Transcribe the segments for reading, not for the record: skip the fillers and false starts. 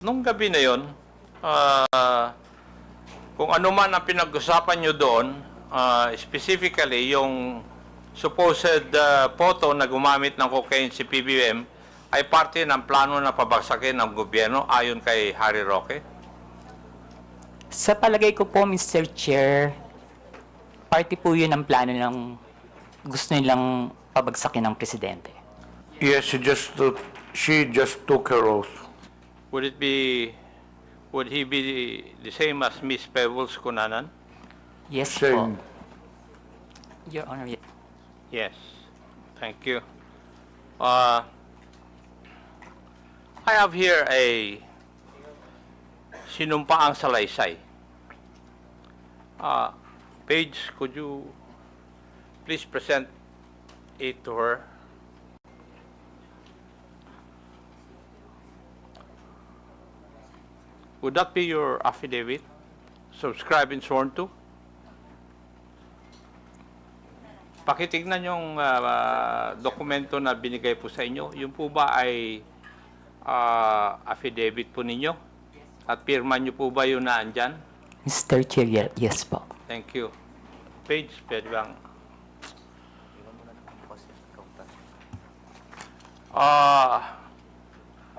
Nung gabi na yon, kung ano man ang pinag-usapan nyo doon, specifically yung supposed photo na gumamit ng cocaine si PBBM ay parte ng plano na pabagsakin ng gobyerno ayon kay Harry Roque? Sa palagay ko po, Mr. Chair, parte po yun ang plano ng gusto nilang pabagsakin ng presidente. Yes, she just took her oath. Would he be the same as Miss Pebbles Cunanan? Yes Same. po. Your Honor, Yes. Thank you. I have here a sinumpaang salaysay. Paige, could you please present it to her? Would that be your affidavit? Subscribed and sworn to? Pakitignan yung dokumento na binigay po sa inyo. Yung po ba ay affidavit po ninyo? At pirma nyo po ba yun na andyan? Mr. Chair, yes po. Thank you. Page, pwede bang?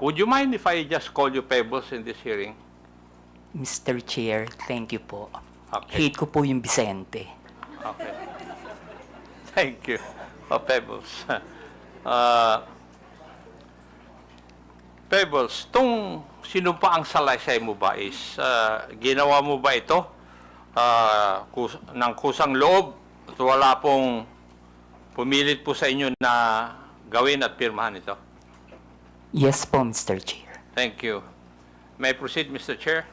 Would you mind if I just call you Pebbles in this hearing? Mr. Chair, thank you po. Okay. Hate ko po yung Vicente. Okay. Thank you. Pebbles. Pebbles, tung sinumpaang salaysay mo ba is ginawa mo ba ito ng kusang loob at wala pong pumilit po sa inyo na gawin at pirmahan ito? Yes po, Mr. Chair. Thank you. May I proceed, Mr. Chair?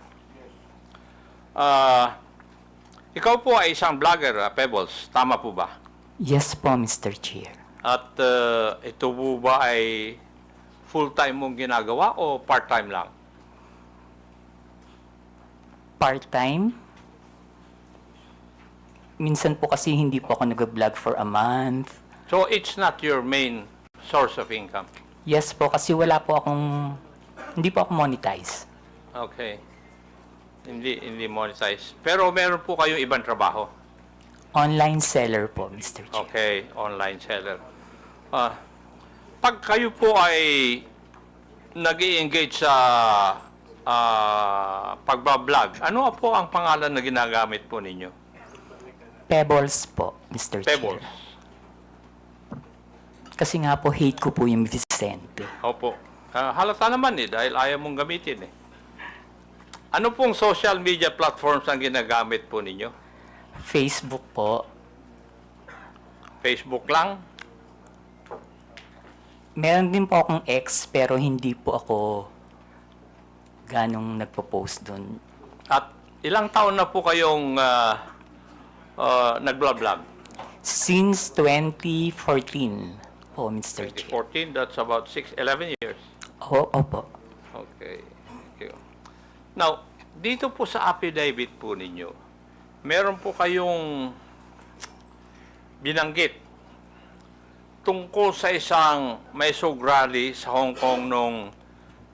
Ikaw po ay isang vlogger, Pebbles. Tama po ba? Yes po, Mr. Chair. At ito po ba ay full-time mong ginagawa o part-time lang? Part-time? Minsan po kasi hindi po ako nag-vlog for a month. So it's not your main source of income? Yes po, kasi wala po akong, hindi po ako monetize. Okay. Hindi monetize. Pero meron po kayong ibang trabaho? Online seller po, Mr. Chair. Okay, online seller. Pag kayo po ay nag-i-engage sa pagbablog, ano po ang pangalan na ginagamit po ninyo? Pebbles po, Mr. Pebbles. Chair. Kasi nga po, hate ko po yung Vicente. Opo. Halata naman dahil ayaw mong gamitin Ano pong social media platforms ang ginagamit po ninyo? Facebook po. Facebook lang? Meron din po akong ex, pero hindi po ako ganong nagpo-post doon. At ilang taon na po kayong nag-vlog? Since 2014 po, Mr. Chair. 2014, that's about 11 years. Opo. Okay. Thank you. Now, dito po sa affidavit po ninyo, meron po kayong binanggit tungkol sa isang Maisog rally sa Hong Kong noong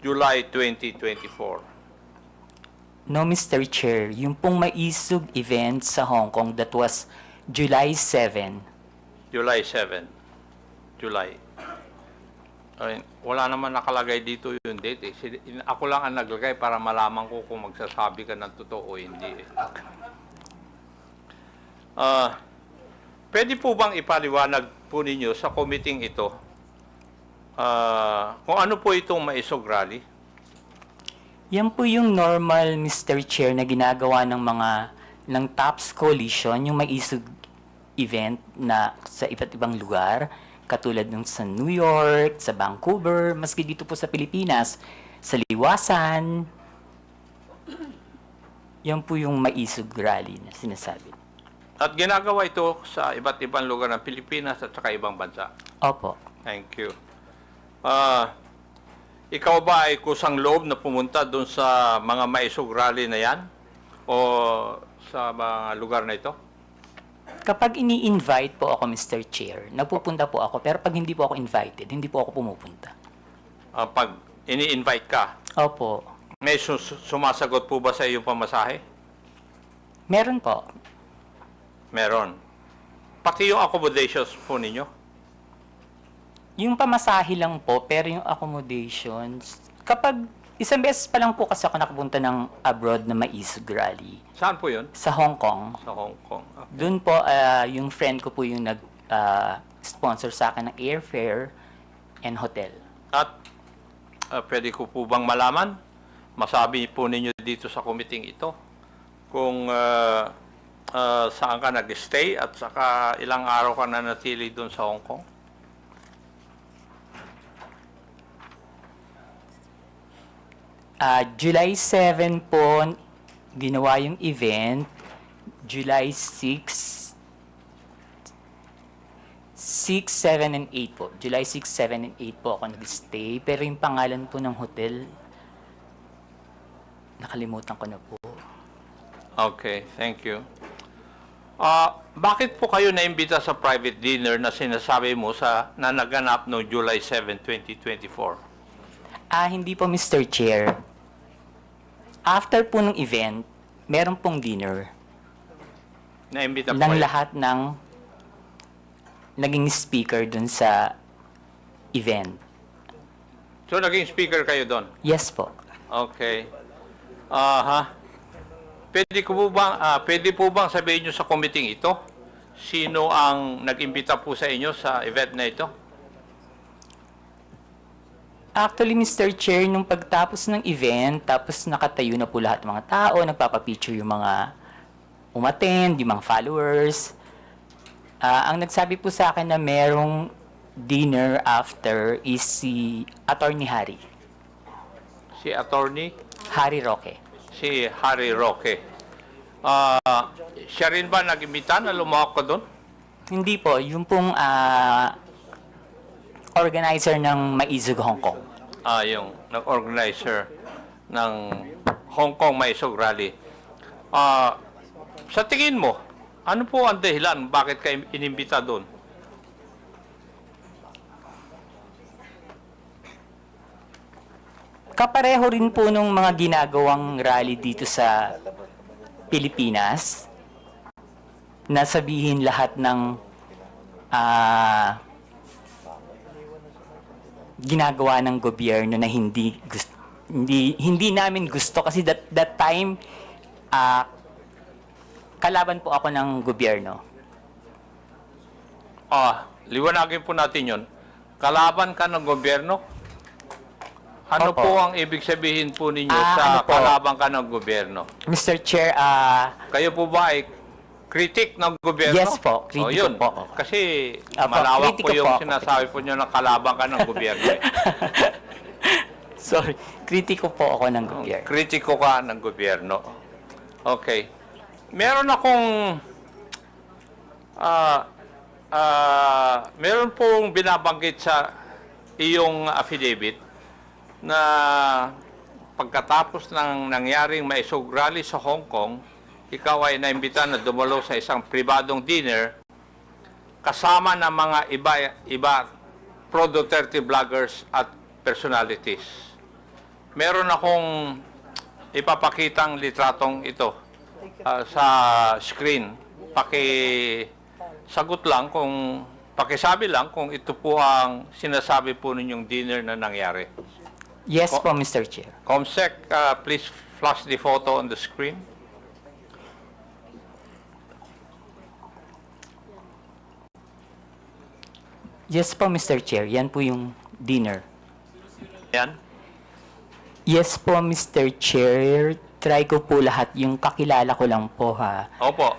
July 2024. No, Mr. Chair. Yung pong maisog event sa Hong Kong, that was July 7. July 7. July. Ay, wala naman nakalagay dito yung date Ako lang ang naglagay para malaman ko kung magsasabi ka ng totoo o hindi Pwede po bang ipaliwanag po ninyo sa committee ito kung ano po itong Maisog Rally? Yan po yung normal, Mr. Chair, na ginagawa ng TOPS Coalition, yung maisog event na sa iba't ibang lugar, katulad ng sa New York, sa Vancouver, maski dito po sa Pilipinas, sa Liwasan. Yan po yung maisog rally na sinasabi. At ginagawa ito sa iba't ibang lugar ng Pilipinas at saka ibang bansa. Opo. Thank you. Ikaw ba ay kusang loob na pumunta doon sa mga maisog rally na yan? O sa mga lugar na ito? Kapag ini-invite po ako, Mr. Chair, nagpupunta po ako. Pero pag hindi po ako invited, hindi po ako pumupunta. Pag ini-invite ka? Opo. May sumasagot po ba sa iyong pamasahe? Meron po. Meron. Pati yung accommodations po ninyo? Yung pamasahe lang po, pero yung accommodations, kapag isang beses pa lang po kasi ako nakapunta ng abroad na maisog rally Saan po yun? sa Hong Kong. Sa Hong Kong. Doon po, yung friend ko po yung nag-sponsor sa akin ng airfare and hotel. At pwede ko po bang malaman, masabi po ninyo dito sa committee ito, kung saan ka nag-stay at saka ilang araw ka na natili doon sa Hong Kong? July 7 po, ginawa yung event. July 6, 7, and 8 po. July 6, 7, and 8 po ako nag-stay. Pero yung pangalan po ng hotel, nakalimutan ko na po. Okay, thank you. Bakit po kayo naimbita sa private dinner na sinasabi mo na naganap noong July 7, 2024? Hindi po, Mr. Chair. After po ng event, meron pong dinner Naimbita po ng kayo? lahat ng naging speaker dun sa event. So, naging speaker kayo doon? Yes po. Okay. Pwede po bang sabihin nyo sa committee ito? Sino ang nag-imbita po sa inyo sa event na ito? Actually, Mr. Chair, nung pagtapos ng event, tapos nakatayo na po lahat ng mga tao, nagpapapicture yung mga umattend, yung mga followers. Ang nagsabi po sa akin na merong dinner after is si Attorney Harry. Si Attorney? Harry Roque. Si Harry Roque. Siya rin ba nag-imbita na lumawak ka doon? Hindi po, yung pong organizer ng Maizog Hong Kong. Yung nag-organizer ng Hong Kong Maisog Rally. Sa tingin mo, ano po ang dahilan bakit kayo inimbita doon? Kapareho rin po nung mga ginagawang rally dito sa Pilipinas, na sabihin lahat ng ginagawa ng gobyerno na hindi namin gusto kasi that time kalaban po ako ng gobyerno. Liwanagin po natin yon. Kalaban ka ng gobyerno? Ano Opo. po ang ibig sabihin po ninyo sa ano po? kalaban ka ng gobyerno? Mr. Chair, Kayo po ba ay critic ng gobyerno? Yes po, kritiko yun. po. Kasi Opo, malawak kritiko po yung po ako. sinasabi po nyo na kalaban ka ng gobyerno. sorry, kritiko po ako ng gobyerno. Kritiko ka ng gobyerno. Okay. Meron akong meron pong binabanggit sa iyong affidavit na pagkatapos ng nangyaring maisog rally sa Hong Kong, ikaw ay naimbita na dumalo sa isang pribadong dinner kasama ng mga iba pro-Duterte vloggers at personalities. Meron akong ipapakitang litratong ito sa screen. Pakisabi lang kung ito po ang sinasabi po ninyong dinner na nangyari. Yes po, Mr. Chair. Comsec, please flash the photo on the screen. Yes po, Mr. Chair. Yan po yung dinner. Yan. Yes po, Mr. Chair. Try ko po lahat. Yung kakilala ko lang po, ha. Opo.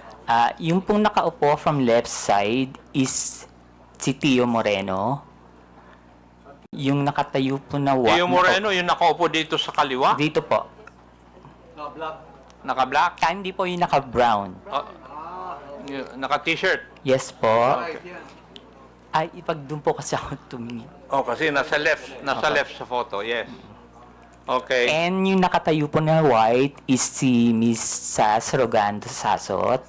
Yung pong nakaupo from left side is si Tio Moreno. Yung nakatayo po na Tio Moreno, yung nakaupo dito sa kaliwa, Dito po. naka-black, Hindi po yung naka-brown. naka-t-shirt. Yes po. Ipag doon po kasi ako tumingin. Kasi nasa left sa photo, yes. Okay. And yung nakatayo po na white is si Miss Sas Rogando Sasot.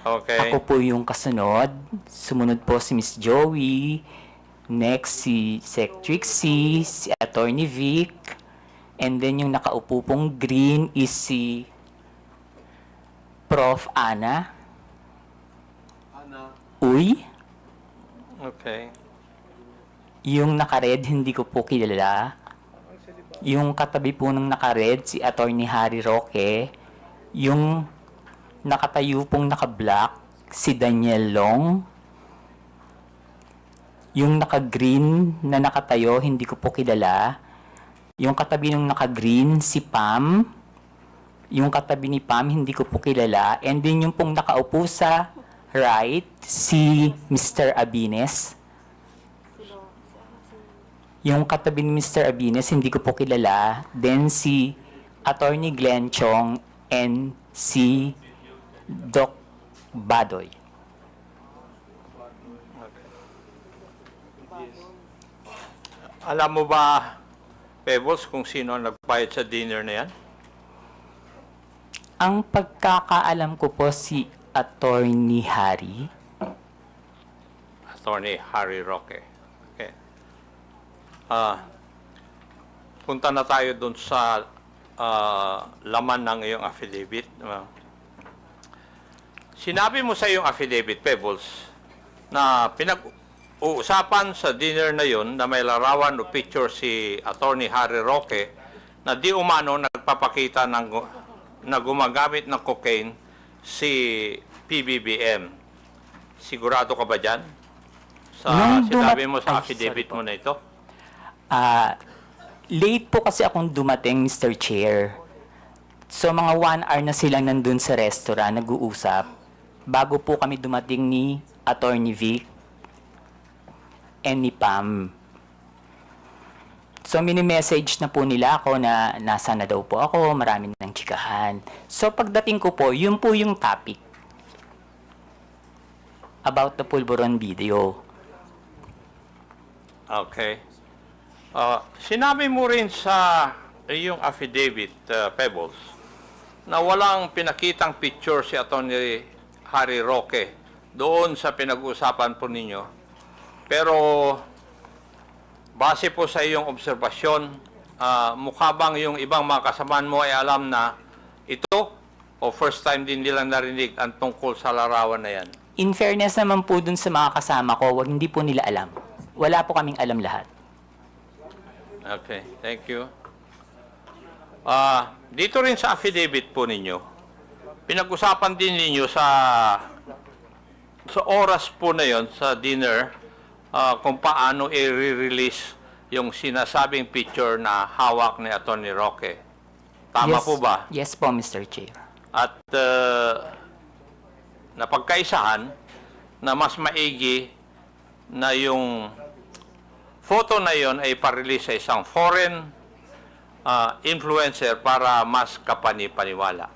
Okay. Ako po yung kasunod. Sumunod po si Miss Joey. Next si Sec Trixie, si Attorney Vic, And then yung nakaupo pong green is si Prof. Ana. Uy. Okay. Yung naka-red, hindi ko po kilala. Yung katabi po ng naka-red, si Attorney Harry Roque. Yung nakatayo pong naka-black, si Daniel Long. Yung naka-green na nakatayo, hindi ko po kilala. Yung katabi ng naka-green, si Pam. Yung katabi ni Pam, hindi ko po kilala. And then yung pong nakaupo sa right, si Mr. Abines. Yung katabi ni Mr. Abines, hindi ko po kilala. Then si Attorney Glenn Chong and si Doc Badoy. Alam mo ba, Pebbles, kung sino ang nagbayad sa dinner na yan? Ang pagkakaalam ko po si Attorney Harry. Attorney Harry Roque. Okay. Punta na tayo dun sa laman ng iyong affidavit. Sinabi mo sa iyong affidavit, Pebbles, na pinag-uusapan sa dinner na yon na may larawan o picture si Attorney Harry Roque na di umano nagpapakita na gumagamit ng cocaine si PBBM. Sigurado ka ba dyan? Sa sinabi mo sa affidavit mo na ito? Late po kasi akong dumating, Mr. Chair. So, mga 1 hour na silang nandun sa restaurant, nag-uusap. Bago po kami dumating ni Attorney Vic and ni Pam. So, mini-message na po nila ako na nasa na daw po ako, marami ng chikahan. So, pagdating ko po, yun po yung topic about the Pulburon video. Okay. Sinabi mo rin sa iyong affidavit, Pebbles, na walang pinakitang picture si Attorney Harry Roque doon sa pinag-uusapan po ninyo. Pero base po sa iyong obserbasyon, mukha bang yung ibang mga kasamaan mo ay alam na ito o first time din nilang narinig ang tungkol sa larawan na yan? In fairness naman po dun sa mga kasama ko, hindi po nila alam. Wala po kaming alam lahat. Okay, thank you. Dito rin sa affidavit po ninyo, pinag-usapan din ninyo sa oras po na yon sa dinner kung paano i-release yung sinasabing picture na hawak ni Attorney Roque. Tama Yes. po ba? Yes po, Mr. Chair. At napagkaisahan na mas maigi na yung photo na yon ay pa-release sa isang foreign influencer para mas kapani-paniwala.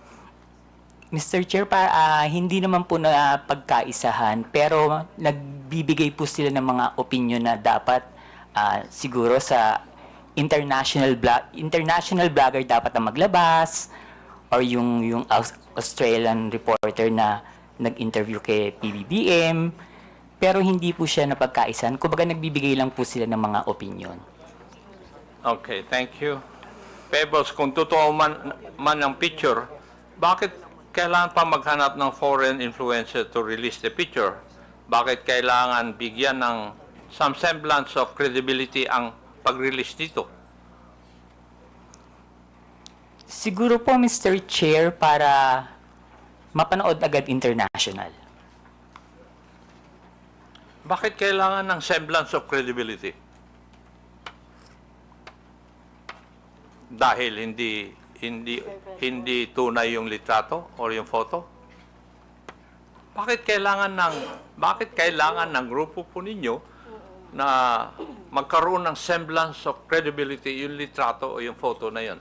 Mr. Chair, hindi naman po na pagkaisahan, pero nagbibigay po sila ng mga opinion na dapat siguro sa international blogger dapat na maglabas, or yung Australian reporter na nag-interview kay PBBM, pero hindi po siya napagkaisahan. Kumbaga nagbibigay lang po sila ng mga opinion. Okay, thank you. Pebbles, kung totoo man ang picture, bakit kailangan pa maghanap ng foreign influencer to release the picture? Bakit kailangan bigyan ng some semblance of credibility ang pag-release dito? Siguro po, Mr. Chair, para mapanood agad international. Bakit kailangan ng semblance of credibility? Dahil hindi tunay yung litrato o yung photo? Bakit kailangan ng grupo po ninyo na magkaroon ng semblance of credibility yung litrato o yung photo na yon?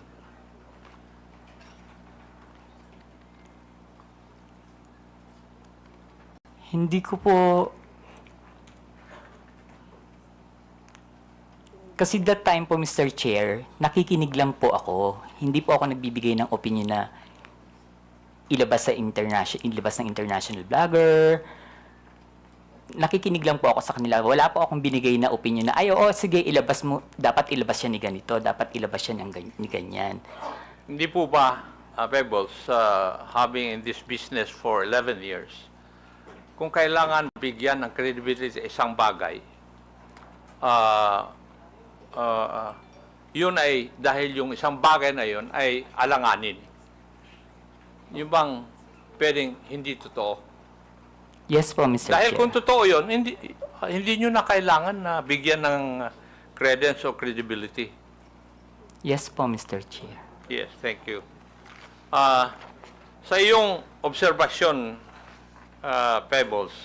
Hindi ko po... Kasi that time po, Mr. Chair, nakikinig lang po ako. Hindi po ako nagbibigay ng opinion na ilabas ng international blogger. nakikinig lang po ako sa kanila. Wala po akong binigay na opinion na, ay, oo, sige, ilabas mo, dapat ilabas yan ni ganito, dapat ilabas yan ni ganyan. Hindi po ba, Pebbles, having in this business for 11 years, kung kailangan bigyan ng credibility sa isang bagay, yun ay dahil yung isang bagay na yun ay alanganin. Yung bang pwedeng hindi totoo? Yes po, Mr. Dahil Chair. kung totoo yun, hindi nyo na kailangan na bigyan ng credence o credibility. Yes po, Mr. Chair. Yes, thank you. Sa iyong obserbasyon, Pebbles,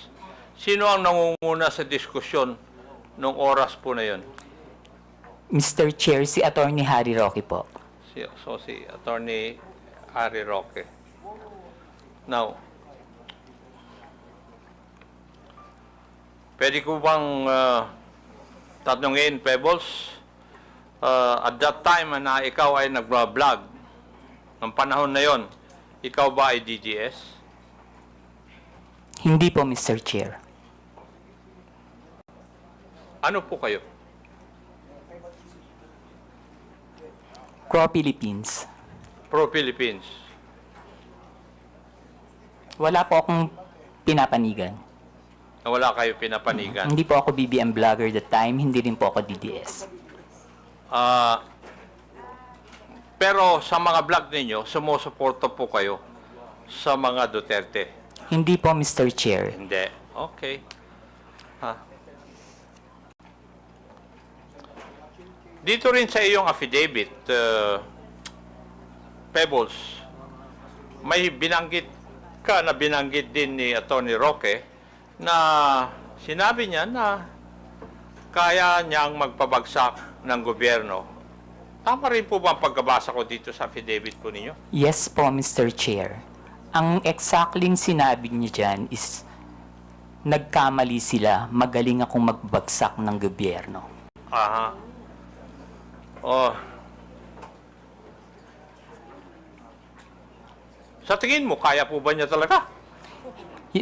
sino ang nangunguna sa diskusyon nung oras po na yun? Mr. Chair, si Attorney Harry Roque po. Si Attorney Harry Roque. Now, pwede ko bang tatanungin, Pebbles, at that time na ikaw ay nag-vlog, ng panahon na yon, ikaw ba ay DGS? Hindi po, Mr. Chair. Ano po kayo? Pro-Philippines. Pro-Philippines. Wala po akong pinapanigan. Wala kayo pinapanigan. Hindi po ako BBM vlogger that time, hindi rin po ako DDS. Pero sa mga vlog ninyo, sumusuporto po kayo sa mga Duterte. Hindi po, Mr. Chair. Hindi. Okay. Dito rin sa iyong affidavit, Pebbles, may binanggit din ni Atty. Roque na sinabi niya na kaya niyang magpabagsak ng gobyerno. Tama rin po ba ang pagkabasa ko dito sa affidavit po ninyo? Yes po, Mr. Chair. Ang exactly sinabi niya dyan is nagkamali sila, magaling akong magbagsak ng gobyerno. Aha. Oh. Sa tingin mo, kaya po ba niya talaga?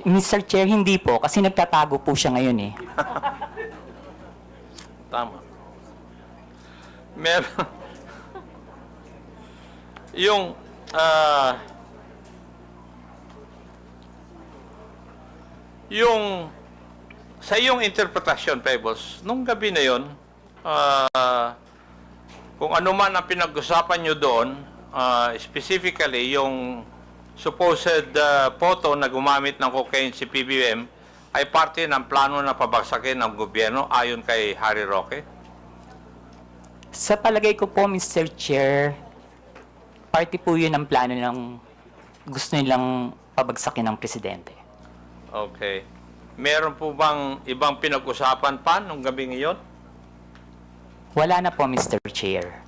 Mr. Chair, hindi po, kasi nagtatago po siya ngayon eh. Tama. Meron. Yung, sa iyong interpretasyon, Pebbles, nung gabi na yon, kung ano man ang pinag-usapan nyo doon, specifically yung supposed photo na gumamit ng cocaine si PBBM ay parte ng plano na pabagsakin ng gobyerno ayon kay Harry Roque? Sa palagay ko po, Mr. Chair, party po yun ang plano ng gusto nilang pabagsakin ng presidente. Okay. Meron po bang ibang pinag-usapan pa nung gabi ngayon? Wala na po, Mr. Chair.